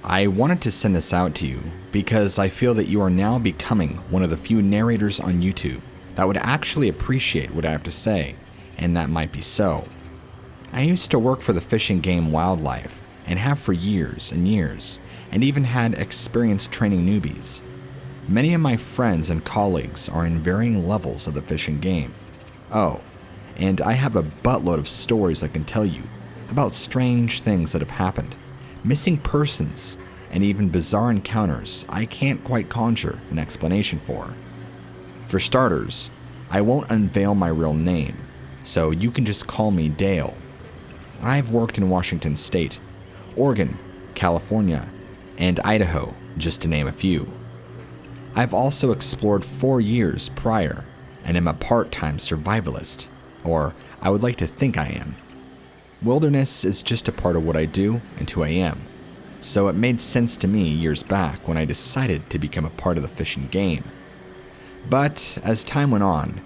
I wanted to send this out to you because I feel that you are now becoming one of the few narrators on YouTube that would actually appreciate what I have to say, and that might be so. I used to work for the fishing game Wildlife, and have for years and years, and even had experience training newbies. Many of my friends and colleagues are in varying levels of the fishing game. Oh, and I have a buttload of stories I can tell you about strange things that have happened, missing persons, and even bizarre encounters I can't quite conjure an explanation for. For starters, I won't unveil my real name, so you can just call me Dale. I've worked in Washington State, Oregon, California, and Idaho, just to name a few. I've also explored 4 years prior, and am a part-time survivalist, or I would like to think I am. Wilderness is just a part of what I do and who I am, so it made sense to me years back when I decided to become a part of the fishing game. But as time went on,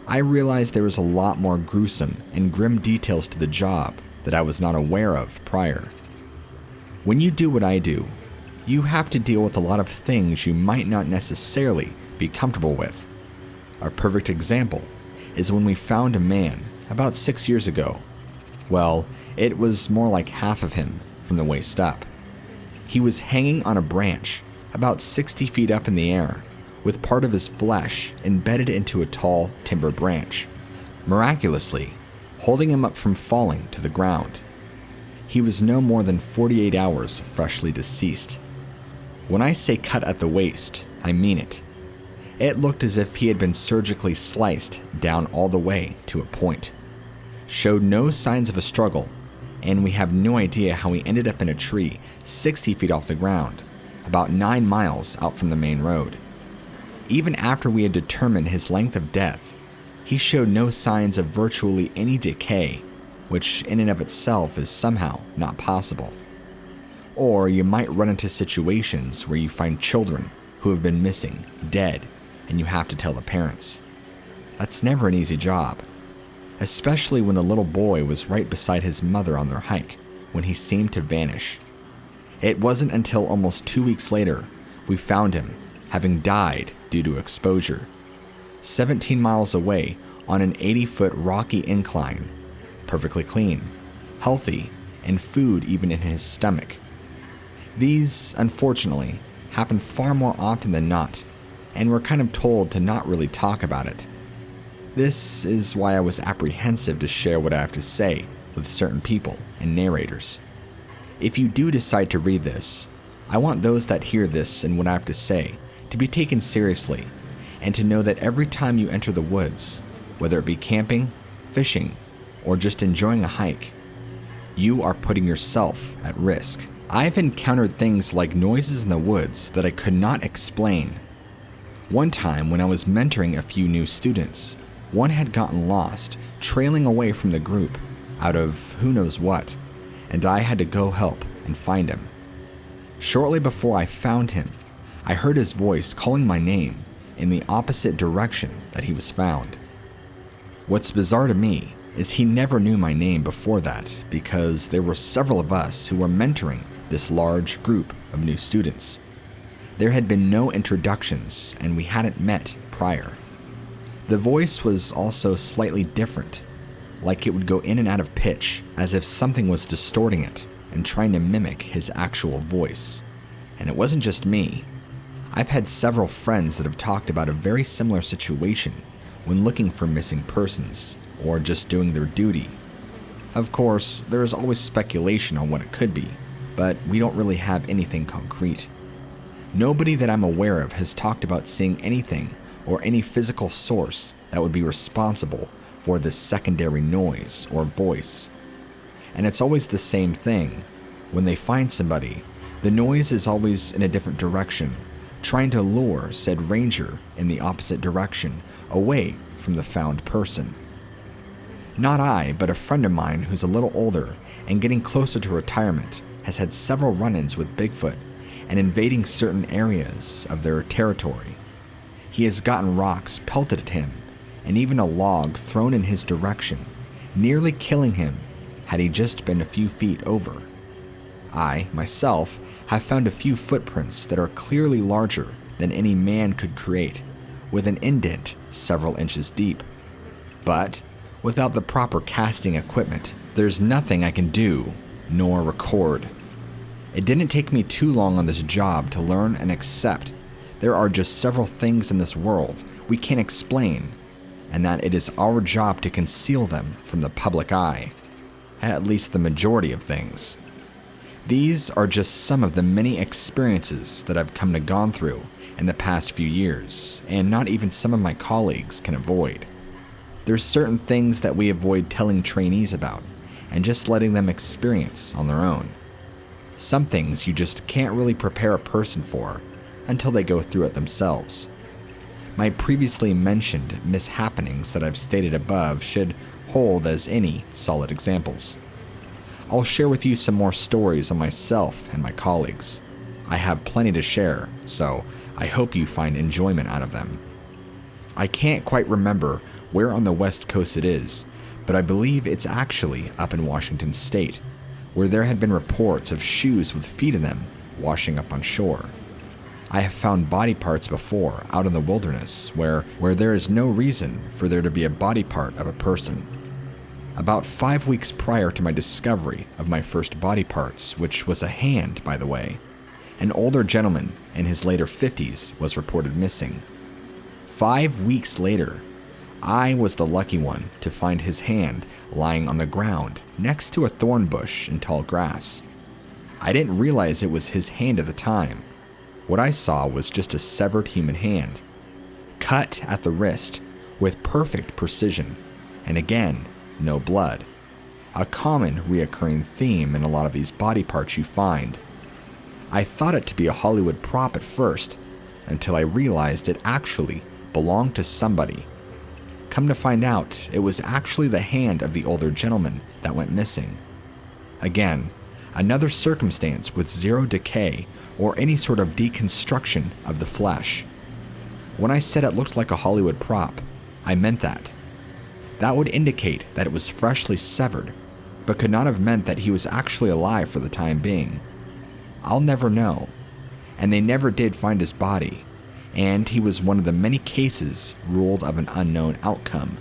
I realized there was a lot more gruesome and grim details to the job that I was not aware of prior. When you do what I do, you have to deal with a lot of things you might not necessarily be comfortable with. A perfect example is when we found a man about 6 years ago. Well, it was more like half of him from the waist up. He was hanging on a branch about 60 feet up in the air, with part of his flesh embedded into a tall timber branch, miraculously holding him up from falling to the ground. He was no more than 48 hours freshly deceased. When I say cut at the waist, I mean it. It looked as if he had been surgically sliced down all the way to a point. Showed no signs of a struggle, and we have no idea how he ended up in a tree 60 feet off the ground, about 9 miles out from the main road. Even after we had determined his length of death, he showed no signs of virtually any decay, which in and of itself is somehow not possible. Or you might run into situations where you find children who have been missing, dead, and you have to tell the parents. That's never an easy job, especially when the little boy was right beside his mother on their hike when he seemed to vanish. It wasn't until almost 2 weeks later we found him, having died due to exposure, 17 miles away on an 80-foot rocky incline, perfectly clean, healthy, and food even in his stomach. These, unfortunately, happen far more often than not, and we're kind of told to not really talk about it. This is why I was apprehensive to share what I have to say with certain people and narrators. If you do decide to read this, I want those that hear this and what I have to say to be taken seriously, and to know that every time you enter the woods, whether it be camping, fishing, or just enjoying a hike, you are putting yourself at risk. I've encountered things like noises in the woods that I could not explain. One time when I was mentoring a few new students, one had gotten lost, trailing away from the group out of who knows what, and I had to go help and find him. Shortly before I found him, I heard his voice calling my name in the opposite direction that he was found. What's bizarre to me is he never knew my name before that, because there were several of us who were mentoring this large group of new students. There had been no introductions, and we hadn't met prior. The voice was also slightly different, like it would go in and out of pitch, as if something was distorting it and trying to mimic his actual voice. And it wasn't just me. I've had several friends that have talked about a very similar situation when looking for missing persons, or just doing their duty. Of course, there is always speculation on what it could be, but we don't really have anything concrete. Nobody that I'm aware of has talked about seeing anything or any physical source that would be responsible for this secondary noise or voice. And it's always the same thing. When they find somebody, the noise is always in a different direction, trying to lure said ranger in the opposite direction, away from the found person. Not I, but a friend of mine who's a little older and getting closer to retirement has had several run-ins with Bigfoot and invading certain areas of their territory. He has gotten rocks pelted at him and even a log thrown in his direction, nearly killing him had he just been a few feet over. I, myself, have found a few footprints that are clearly larger than any man could create, with an indent several inches deep. But without the proper casting equipment, there's nothing I can do nor record. It didn't take me too long on this job to learn and accept there are just several things in this world we can't explain, and that it is our job to conceal them from the public eye, at least the majority of things. These are just some of the many experiences that I've come to gone through in the past few years, and not even some of my colleagues can avoid. There's certain things that we avoid telling trainees about, and just letting them experience on their own. Some things you just can't really prepare a person for until they go through it themselves. My previously mentioned mishappenings that I've stated above should hold as any solid examples. I'll share with you some more stories on myself and my colleagues. I have plenty to share, so I hope you find enjoyment out of them. I can't quite remember where on the West Coast it is, but I believe it's actually up in Washington State, where there had been reports of shoes with feet in them washing up on shore. I have found body parts before out in the wilderness where there is no reason for there to be a body part of a person. About 5 weeks prior to my discovery of my first body parts, which was a hand, by the way, an older gentleman in his later 50s was reported missing. 5 weeks later, I was the lucky one to find his hand lying on the ground next to a thorn bush in tall grass. I didn't realize it was his hand at the time. What I saw was just a severed human hand, cut at the wrist with perfect precision, and again, no blood. A common reoccurring theme in a lot of these body parts you find. I thought it to be a Hollywood prop at first, until I realized it actually belonged to somebody. Come to find out, it was actually the hand of the older gentleman that went missing. Again, another circumstance with zero decay or any sort of deconstruction of the flesh. When I said it looked like a Hollywood prop, I meant that. That would indicate that it was freshly severed, but could not have meant that he was actually alive for the time being. I'll never know, and they never did find his body, and he was one of the many cases ruled of an unknown outcome.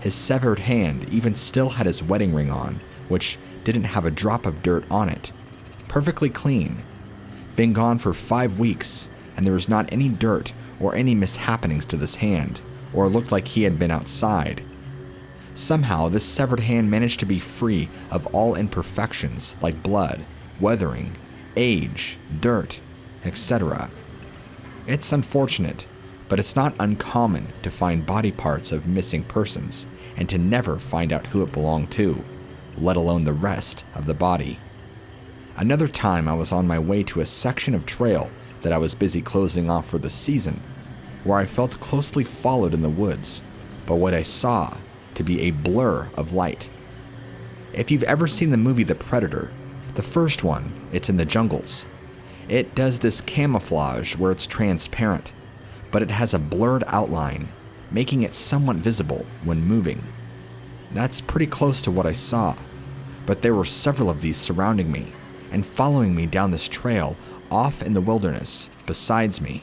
His severed hand even still had his wedding ring on, which didn't have a drop of dirt on it. Perfectly clean. Been gone for 5 weeks, and there was not any dirt or any mishappenings to this hand, or looked like he had been outside. Somehow, this severed hand managed to be free of all imperfections like blood, weathering, age, dirt, etc. It's unfortunate, but it's not uncommon to find body parts of missing persons and to never find out who it belonged to, let alone the rest of the body. Another time I was on my way to a section of trail that I was busy closing off for the season, where I felt closely followed in the woods, but what I saw to be a blur of light. If you've ever seen the movie The Predator, the first one, it's in the jungles. It does this camouflage where it's transparent, but it has a blurred outline, making it somewhat visible when moving. That's pretty close to what I saw, but there were several of these surrounding me and following me down this trail off in the wilderness besides me,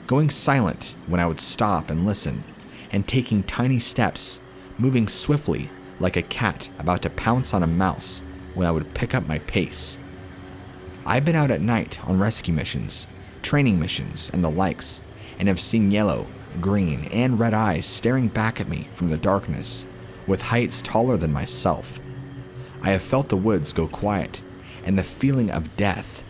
going silent when I would stop and listen, and taking tiny steps, moving swiftly like a cat about to pounce on a mouse when I would pick up my pace. I've been out at night on rescue missions, training missions, and the likes, and have seen yellow, green, and red eyes staring back at me from the darkness, with heights taller than myself. I have felt the woods go quiet, and the feeling of death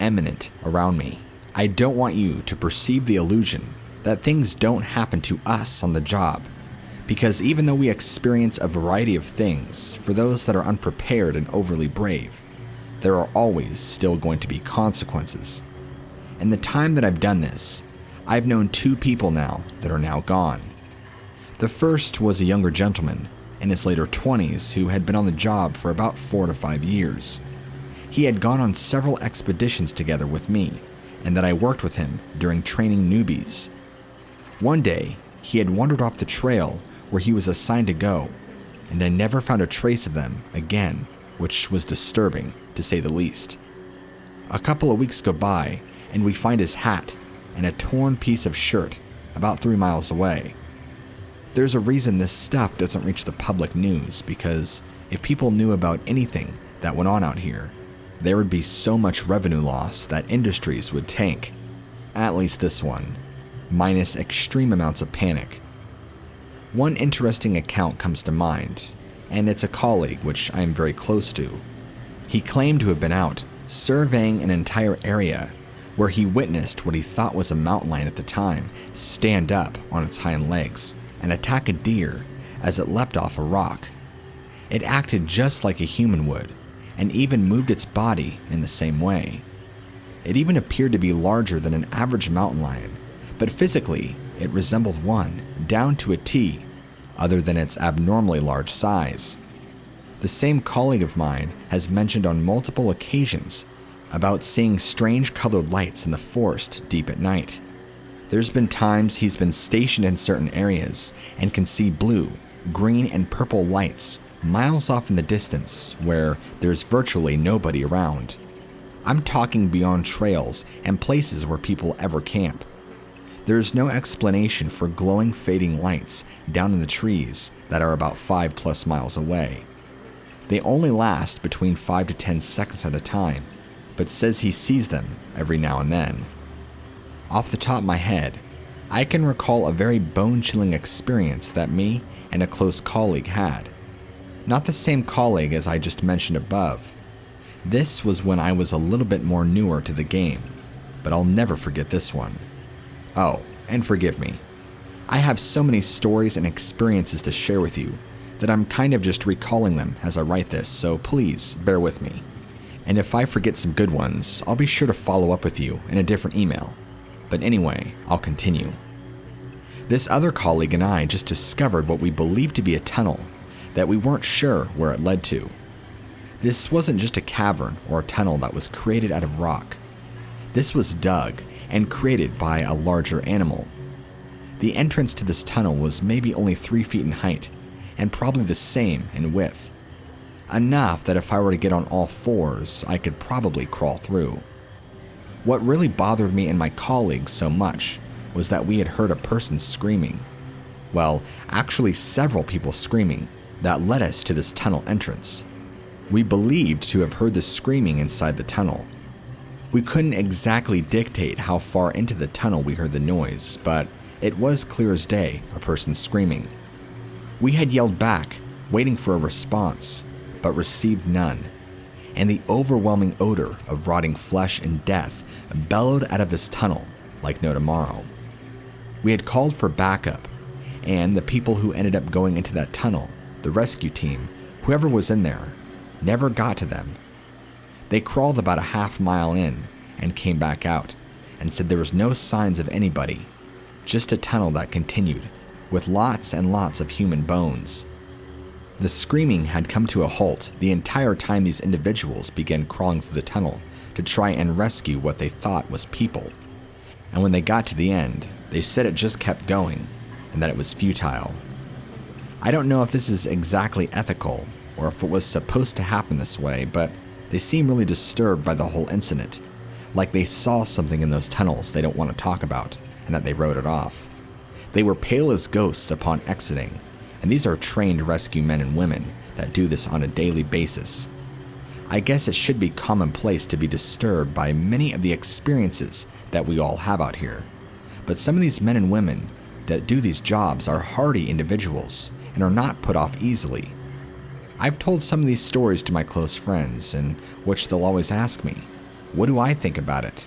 imminent around me. I don't want you to perceive the illusion that things don't happen to us on the job, because even though we experience a variety of things for those that are unprepared and overly brave, there are always still going to be consequences. In the time that I've done this, I've known 2 people now that are now gone. The first was a younger gentleman in his later 20s who had been on the job for about 4 to 5 years. He had gone on several expeditions together with me, and that I worked with him during training newbies. One day, he had wandered off the trail where he was assigned to go, and I never found a trace of them again, which was disturbing, to say the least. A couple of weeks go by, and we find his hat and a torn piece of shirt about 3 miles away. There's a reason this stuff doesn't reach the public news, because if people knew about anything that went on out here, there would be so much revenue loss that industries would tank. At least this one, minus extreme amounts of panic. One interesting account comes to mind, and it's a colleague which I am very close to. He claimed to have been out surveying an entire area where he witnessed what he thought was a mountain lion at the time stand up on its hind legs and attack a deer as it leapt off a rock. It acted just like a human would, and even moved its body in the same way. It even appeared to be larger than an average mountain lion, but physically it resembled one down to a T, other than its abnormally large size. The same colleague of mine has mentioned on multiple occasions about seeing strange colored lights in the forest deep at night. There's been times he's been stationed in certain areas and can see blue, green, and purple lights miles off in the distance where there's virtually nobody around. I'm talking beyond trails and places where people ever camp. There's no explanation for glowing fading lights down in the trees that are about 5+ miles away. They only last between 5 to 10 seconds at a time, but says he sees them every now and then. Off the top of my head, I can recall a very bone-chilling experience that me and a close colleague had. Not the same colleague as I just mentioned above. This was when I was a little bit more newer to the game, but I'll never forget this one. Oh, and forgive me. I have so many stories and experiences to share with you that I'm kind of just recalling them as I write this, so please bear with me. And if I forget some good ones, I'll be sure to follow up with you in a different email. But anyway, I'll continue. This other colleague and I just discovered what we believed to be a tunnel that we weren't sure where it led to. This wasn't just a cavern or a tunnel that was created out of rock. This was dug and created by a larger animal. The entrance to this tunnel was maybe only 3 feet in height and probably the same in width. Enough that if I were to get on all fours, I could probably crawl through. What really bothered me and my colleagues so much was that we had heard a person screaming. Well, actually several people screaming that led us to this tunnel entrance. We believed to have heard the screaming inside the tunnel. We couldn't exactly dictate how far into the tunnel we heard the noise, but it was clear as day a person screaming. We had yelled back, waiting for a response, but received none, and the overwhelming odor of rotting flesh and death bellowed out of this tunnel like no tomorrow. We had called for backup, and the people who ended up going into that tunnel, the rescue team, whoever was in there, never got to them. They crawled about a half mile in and came back out and said there was no signs of anybody, just a tunnel that continued with lots and lots of human bones. The screaming had come to a halt the entire time these individuals began crawling through the tunnel to try and rescue what they thought was people. And when they got to the end, they said it just kept going and that it was futile. I don't know if this is exactly ethical or if it was supposed to happen this way, but they seem really disturbed by the whole incident, like they saw something in those tunnels they don't want to talk about and that they wrote it off. They were pale as ghosts upon exiting, and these are trained rescue men and women that do this on a daily basis. I guess it should be commonplace to be disturbed by many of the experiences that we all have out here, but some of these men and women that do these jobs are hardy individuals and are not put off easily. I've told some of these stories to my close friends, in which they'll always ask me, what do I think about it?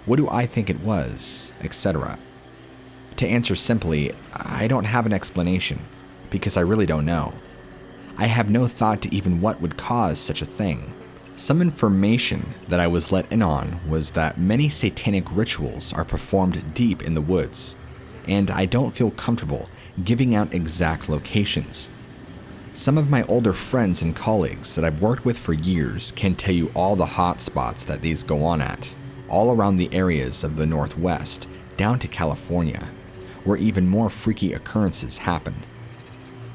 What do I think it was, etc. To answer simply, I don't have an explanation, because I really don't know. I have no thought to even what would cause such a thing. Some information that I was let in on was that many satanic rituals are performed deep in the woods, and I don't feel comfortable giving out exact locations. Some of my older friends and colleagues that I've worked with for years can tell you all the hot spots that these go on at, all around the areas of the Northwest, down to California, where even more freaky occurrences happen.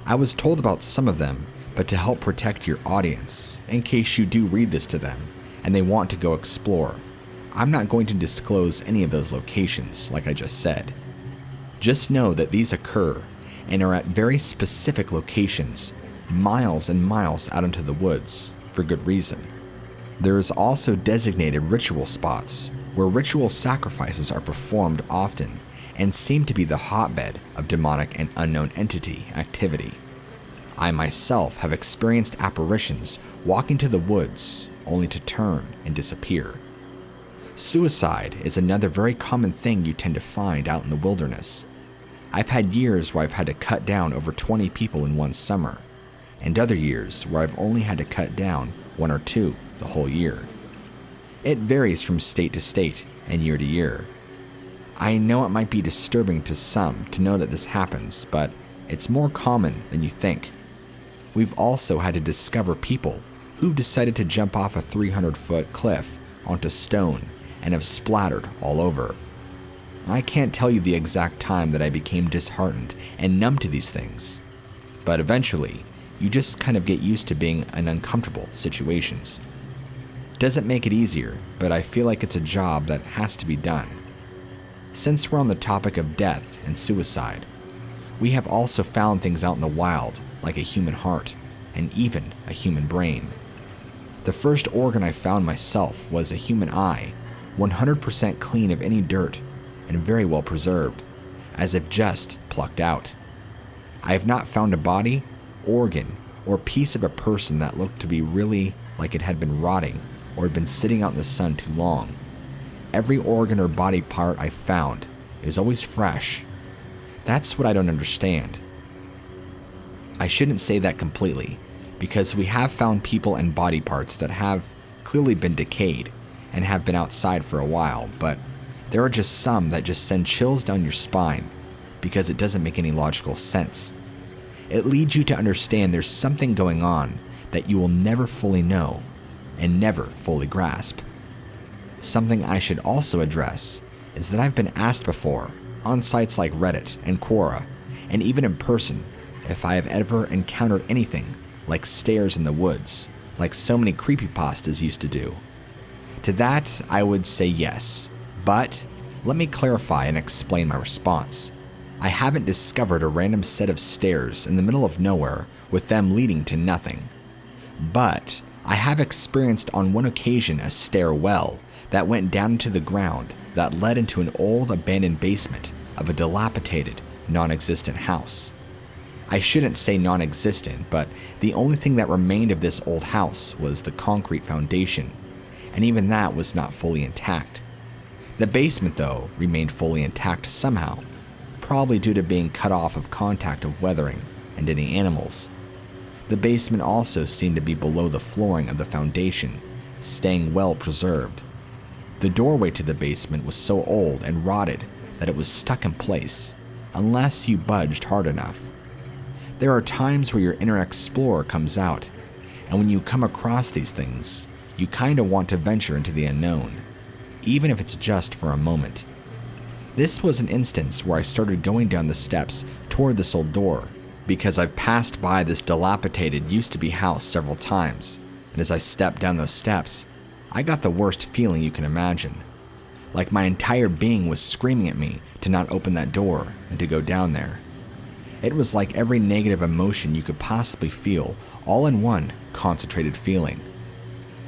I was told about some of them, but to help protect your audience, in case you do read this to them, and they want to go explore. I'm not going to disclose any of those locations, like I just said. Just know that these occur and are at very specific locations, miles and miles out into the woods, for good reason. There is also designated ritual spots where ritual sacrifices are performed often and seem to be the hotbed of demonic and unknown entity activity. I myself have experienced apparitions walking to the woods only to turn and disappear. Suicide is another very common thing you tend to find out in the wilderness. I've had years where I've had to cut down over 20 people in one summer, and other years where I've only had to cut down 1 or 2 the whole year. It varies from state to state and year to year. I know it might be disturbing to some to know that this happens, but it's more common than you think. We've also had to discover people who've decided to jump off a 300-foot cliff onto stone and have splattered all over. I can't tell you the exact time that I became disheartened and numb to these things, but eventually, you just kind of get used to being in uncomfortable situations. Doesn't make it easier, but I feel like it's a job that has to be done. Since we're on the topic of death and suicide, we have also found things out in the wild, like a human heart, and even a human brain. The first organ I found myself was a human eye, 100% clean of any dirt, and very well preserved, as if just plucked out. I have not found a body, organ, or piece of a person that looked to be really like it had been rotting or had been sitting out in the sun too long. Every organ or body part I found is always fresh. That's what I don't understand. I shouldn't say that completely, because we have found people and body parts that have clearly been decayed and have been outside for a while, but there are just some that just send chills down your spine because it doesn't make any logical sense. It leads you to understand there's something going on that you will never fully know and never fully grasp. Something I should also address is that I've been asked before on sites like Reddit and Quora, and even in person, if I have ever encountered anything like stairs in the woods, like so many creepypastas used to do. To that, I would say yes, but let me clarify and explain my response. I haven't discovered a random set of stairs in the middle of nowhere with them leading to nothing. But I have experienced on one occasion a stairwell that went down into the ground that led into an old abandoned basement of a dilapidated, non-existent house. I shouldn't say non-existent, but the only thing that remained of this old house was the concrete foundation, and even that was not fully intact. The basement, though, remained fully intact somehow, probably due to being cut off of contact of weathering and any animals. The basement also seemed to be below the flooring of the foundation, staying well preserved. The doorway to the basement was so old and rotted that it was stuck in place, unless you budged hard enough. There are times where your inner explorer comes out, and when you come across these things, you kinda want to venture into the unknown, even if it's just for a moment. This was an instance where I started going down the steps toward this old door, because I've passed by this dilapidated used-to-be house several times, and as I stepped down those steps, I got the worst feeling you can imagine. Like my entire being was screaming at me to not open that door and to go down there. It was like every negative emotion you could possibly feel, all in one concentrated feeling.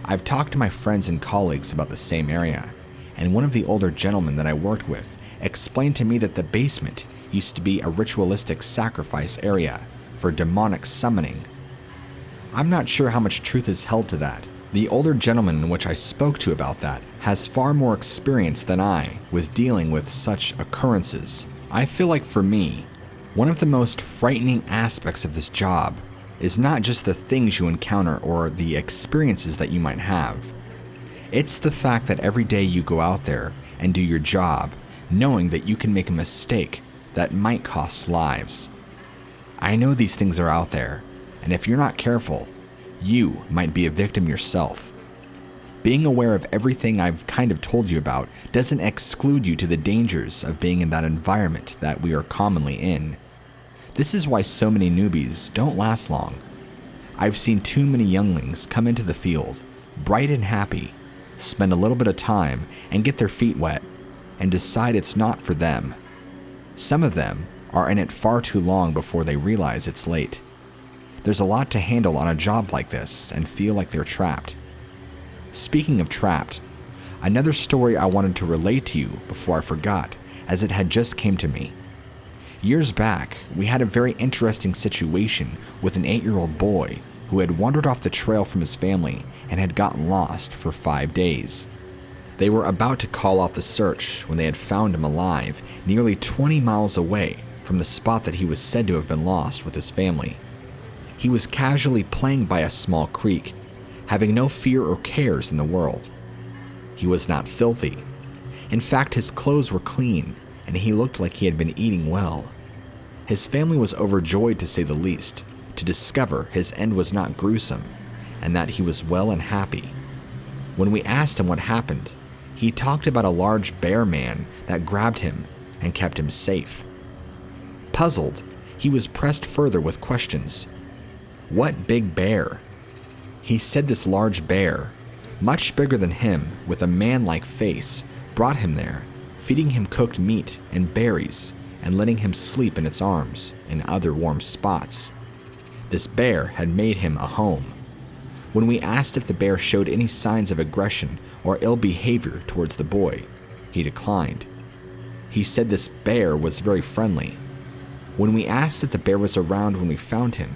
I've talked to my friends and colleagues about the same area, and one of the older gentlemen that I worked with explained to me that the basement used to be a ritualistic sacrifice area for demonic summoning. I'm not sure how much truth is held to that. The older gentleman in which I spoke to about that has far more experience than I with dealing with such occurrences. I feel like for me, one of the most frightening aspects of this job is not just the things you encounter or the experiences that you might have. It's the fact that every day you go out there and do your job, knowing that you can make a mistake that might cost lives. I know these things are out there, and if you're not careful, you might be a victim yourself. Being aware of everything I've kind of told you about doesn't exclude you to the dangers of being in that environment that we are commonly in. This is why so many newbies don't last long. I've seen too many younglings come into the field, bright and happy, spend a little bit of time and get their feet wet, and decide it's not for them. Some of them are in it far too long before they realize it's late. There's a lot to handle on a job like this and feel like they're trapped. Speaking of trapped, another story I wanted to relate to you before I forgot, as it had just came to me. Years back, we had a very interesting situation with an 8-year-old boy who had wandered off the trail from his family and had gotten lost for 5 days. They were about to call off the search when they had found him alive nearly 20 miles away from the spot that he was said to have been lost with his family. He was casually playing by a small creek, having no fear or cares in the world. He was not filthy. In fact, his clothes were clean, and he looked like he had been eating well. His family was overjoyed, to say the least, to discover his end was not gruesome, and that he was well and happy. When we asked him what happened, he talked about a large bear man that grabbed him and kept him safe. Puzzled, he was pressed further with questions. What big bear? He said this large bear, much bigger than him with a man-like face, brought him there, feeding him cooked meat and berries and letting him sleep in its arms and other warm spots. This bear had made him a home. When we asked if the bear showed any signs of aggression or ill behavior towards the boy, he declined. He said this bear was very friendly. When we asked if the bear was around when we found him,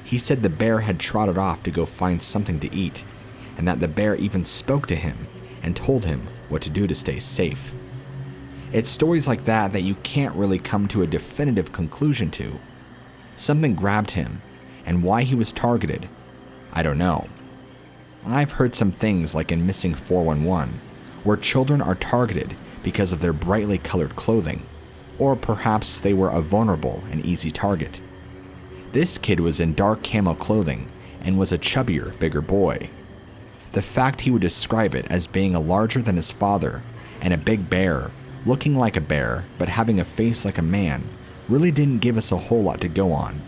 he said the bear had trotted off to go find something to eat, and that the bear even spoke to him and told him what to do to stay safe. It's stories like that that you can't really come to a definitive conclusion to. Something grabbed him, and why he was targeted, I don't know. I've heard some things like in Missing 411, where children are targeted because of their brightly colored clothing, or perhaps they were a vulnerable and easy target. This kid was in dark camo clothing and was a chubbier, bigger boy. The fact he would describe it as being a larger than his father and a big bear, looking like a bear but having a face like a man, really didn't give us a whole lot to go on.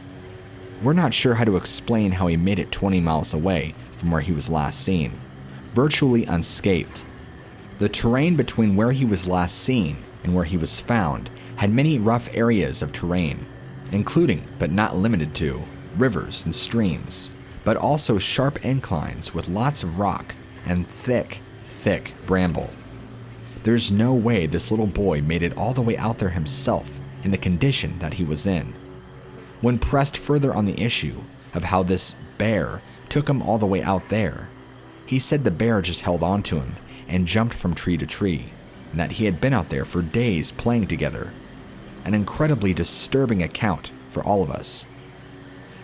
We're not sure how to explain how he made it 20 miles away from where he was last seen, virtually unscathed. The terrain between where he was last seen and where he was found had many rough areas of terrain, including, but not limited to, rivers and streams, but also sharp inclines with lots of rock and thick, thick bramble. There's no way this little boy made it all the way out there himself in the condition that he was in. When pressed further on the issue of how this bear took him all the way out there, he said the bear just held on to him and jumped from tree to tree, and that he had been out there for days playing together. An incredibly disturbing account for all of us.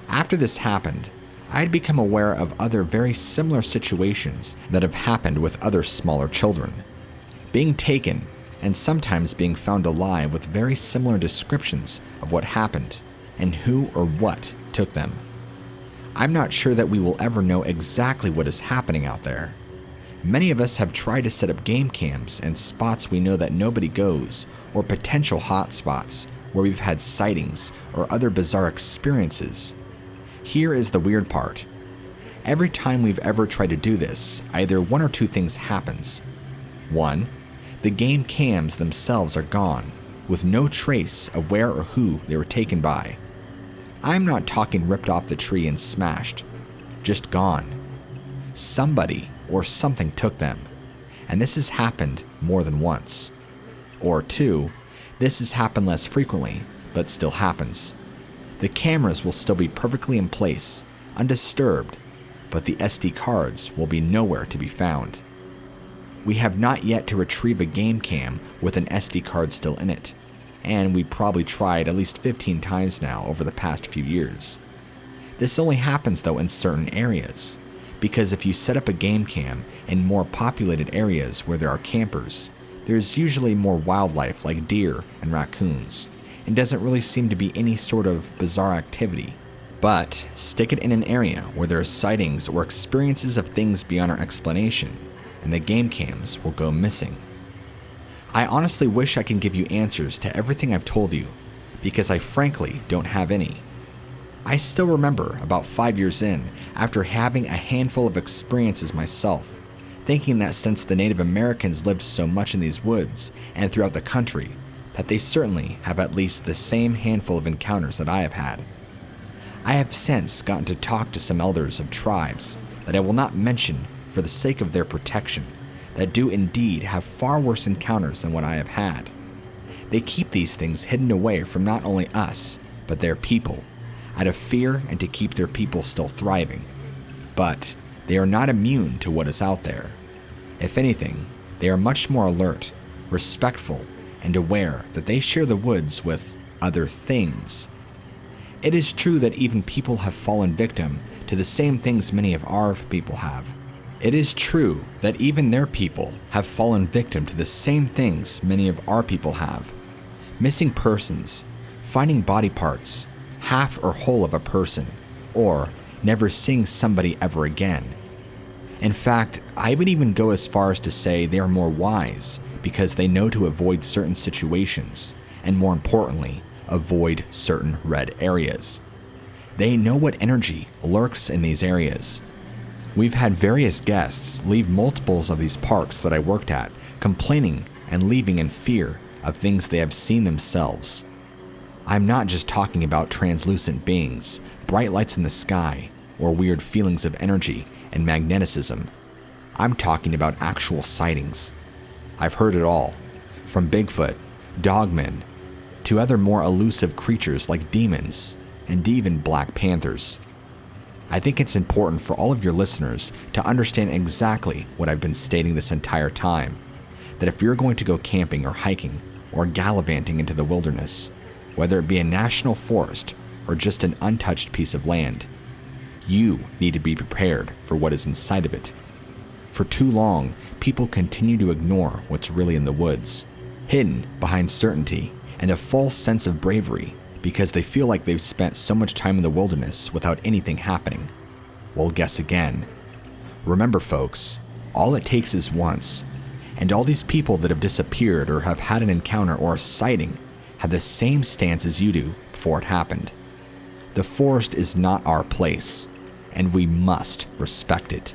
After this happened, I had become aware of other very similar situations that have happened with other smaller children, being taken and sometimes being found alive with very similar descriptions of what happened and who or what took them. I'm not sure that we will ever know exactly what is happening out there. Many of us have tried to set up game cams in spots we know that nobody goes, or potential hot spots where we've had sightings or other bizarre experiences. Here is the weird part. Every time we've ever tried to do this, either one or two things happens. One, the game cams themselves are gone, with no trace of where or who they were taken by. I'm not talking ripped off the tree and smashed, just gone. Somebody or something took them, and this has happened more than once. Or two, this has happened less frequently, but still happens. The cameras will still be perfectly in place, undisturbed, but the SD cards will be nowhere to be found. We have not yet to retrieve a game cam with an SD card still in it, and we probably tried at least 15 times now over the past few years. This only happens though in certain areas, because if you set up a game cam in more populated areas where there are campers, there's usually more wildlife like deer and raccoons, and doesn't really seem to be any sort of bizarre activity. But stick it in an area where there are sightings or experiences of things beyond our explanation, and the game cams will go missing. I honestly wish I can give you answers to everything I've told you, because I frankly don't have any. I still remember about 5 years in, after having a handful of experiences myself, thinking that since the Native Americans lived so much in these woods and throughout the country, that they certainly have at least the same handful of encounters that I have had. I have since gotten to talk to some elders of tribes that I will not mention for the sake of their protection, that do indeed have far worse encounters than what I have had. They keep these things hidden away from not only us, but their people, out of fear and to keep their people still thriving. But they are not immune to what is out there. If anything, they are much more alert, respectful, and aware that they share the woods with other things. It is true that even people have fallen victim to the same things many of our people have. It is true that even their people have fallen victim to the same things many of our people have. Missing persons, finding body parts, half or whole of a person, or never seeing somebody ever again. In fact, I would even go as far as to say they are more wise because they know to avoid certain situations, and more importantly, avoid certain red areas. They know what energy lurks in these areas. We've had various guests leave multiples of these parks that I worked at, complaining and leaving in fear of things they have seen themselves. I'm not just talking about translucent beings, bright lights in the sky, or weird feelings of energy and magneticism. I'm talking about actual sightings. I've heard it all, from Bigfoot, Dogman, to other more elusive creatures like demons, and even Black Panthers. I think it's important for all of your listeners to understand exactly what I've been stating this entire time, that if you're going to go camping or hiking or gallivanting into the wilderness, whether it be a national forest or just an untouched piece of land, you need to be prepared for what is inside of it. For too long, people continue to ignore what's really in the woods, hidden behind certainty and a false sense of bravery because they feel like they've spent so much time in the wilderness without anything happening. Well, guess again. Remember, folks, all it takes is once, and all these people that have disappeared or have had an encounter or a sighting had the same stance as you do before it happened. The forest is not our place, and we must respect it.